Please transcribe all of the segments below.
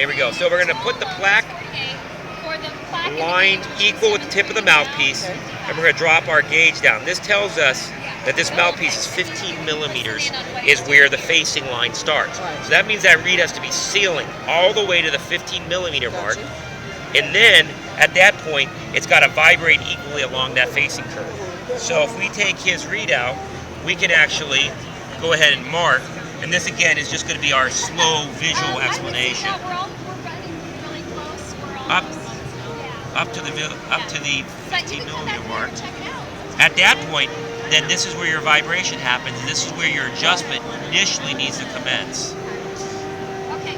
Here we go. So we're going to put the plaque line equal with the tip of the mouthpiece, and we're going to drop our gauge down. This tells us that this mouthpiece is 15 millimeters is where the facing line starts. So that means that reed has to be sealing all the way to the 15 millimeter mark, and then at that point it's got to vibrate equally along that facing curve. So if we take his reed out, we can actually go ahead and mark, and this again is just going to be our slow visual explanation. Up to the 15 millimeter mark. At that point, then this is where your vibration happens. This is where your adjustment initially needs to commence.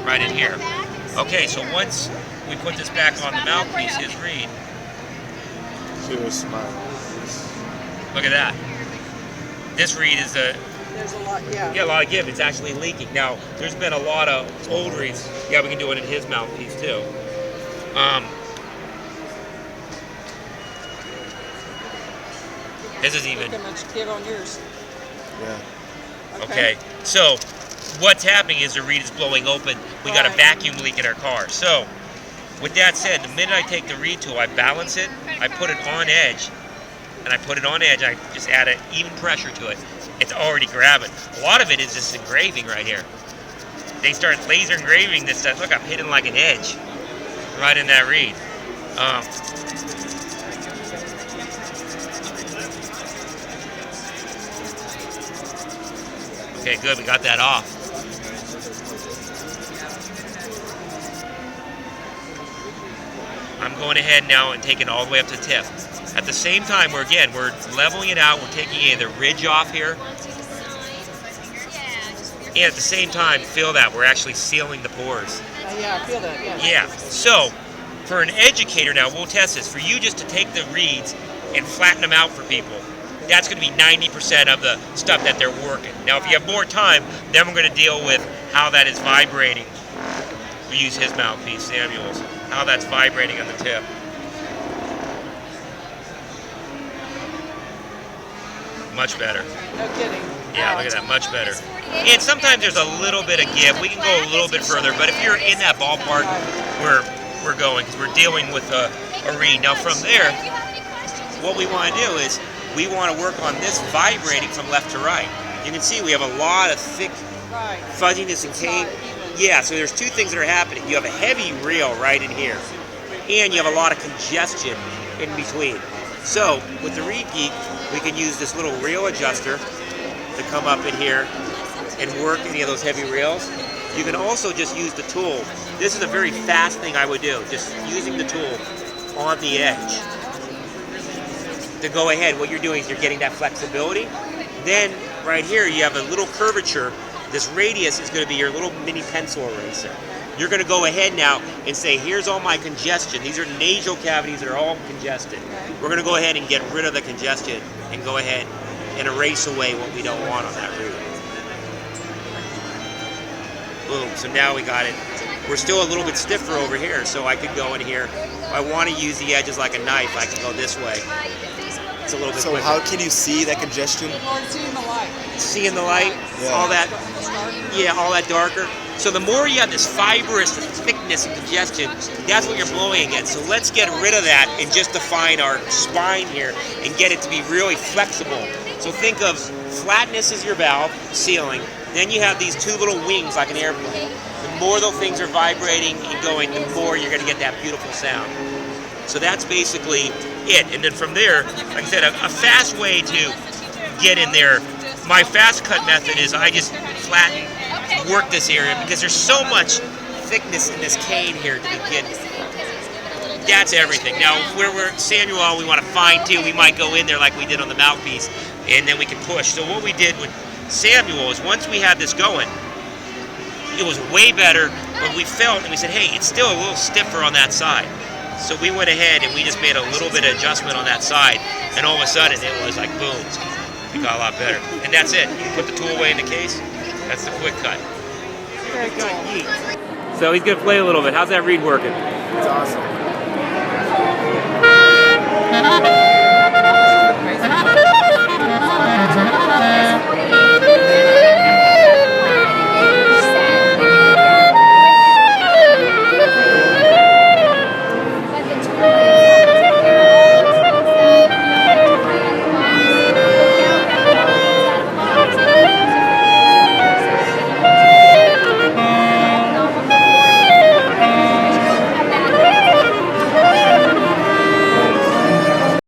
Right in here. Okay, so once we put this back on the mouthpiece, his reed. She was smiling. Look at that. This reed is There's a lot, a lot of give. It's actually leaking. Now, there's been a lot of old reeds. Yeah, we can do it in his mouthpiece too. This is even. Look how much give on yours. Yeah. Okay. So what's happening is the reed is blowing open. We got a vacuum leak in our car. So with that said, the minute I take the reed tool, I balance it, I put it on edge, and I put it on edge, I just add an even pressure to it. It's already grabbing. A lot of it is just engraving right here. They start laser engraving this stuff. Look, I'm hitting like an edge right in that reed. Okay, good, we got that off. I'm going ahead now and taking it all the way up to the tip. At the same time, we're leveling it out, we're taking the ridge off here. And at the same time, feel that, we're actually sealing the pores. Yeah, I feel that, yeah. Yeah, so for an educator now, we'll test this. For you just to take the reeds and flatten them out for people, that's going to be 90% of the stuff that they're working. Now, if you have more time, then we're going to deal with how that is vibrating. We use his mouthpiece, Samuel's, how that's vibrating on the tip. Much better. No kidding. Yeah, look at that, much better. And sometimes there's a little bit of give. We can go a little bit further, but if you're in that ballpark, we're going, because we're dealing with a reed. Now from there, what we want to do is we want to work on this vibrating from left to right. You can see we have a lot of thick fuzziness and cane. Yeah, so there's two things that are happening. You have a heavy reel right in here, and you have a lot of congestion in between. So with the ReedGeek, we can use this little reel adjuster to come up in here and work any of those heavy reels. You can also just use the tool. This is a very fast thing I would do, just using the tool on the edge. To go ahead, what you're doing is you're getting that flexibility. Then right here you have a little curvature. This radius is going to be your little mini pencil eraser. You're going to go ahead now and say, here's all my congestion. These are nasal cavities that are all congested. We're going to go ahead and get rid of the congestion and go ahead and erase away what we don't want on that reed. Boom, so now we got it. We're still a little bit stiffer over here, so I could go in here. If I want to use the edges like a knife, I can go this way. It's a little bit quicker. How can you see that congestion? Seeing the light. Seeing the light, all that, all that darker. So the more you have this fibrous thickness and congestion, that's what you're blowing against. So let's get rid of that and just define our spine here and get it to be really flexible. So think of flatness as your valve, sealing. Then you have these two little wings like an airplane. The more those things are vibrating and going, the more you're going to get that beautiful sound. So that's basically it. And then from there, like I said, a fast way to get in there, my fast cut method is I just flatten, work this area, because there's so much thickness in this cane here to begin with. That's everything. Now, where we're Samuel, we want to fine tune, we might go in there like we did on the mouthpiece, and then we can push. So what we did with Samuel is once we had this going, it was way better, but we felt and we said, hey, it's still a little stiffer on that side. So we went ahead and we just made a little bit of adjustment on that side, and all of a sudden it was like boom, it got a lot better. And that's it. You put the tool away in the case. That's the quick cut. Very cool. So he's gonna play a little bit. How's that reed working? It's awesome.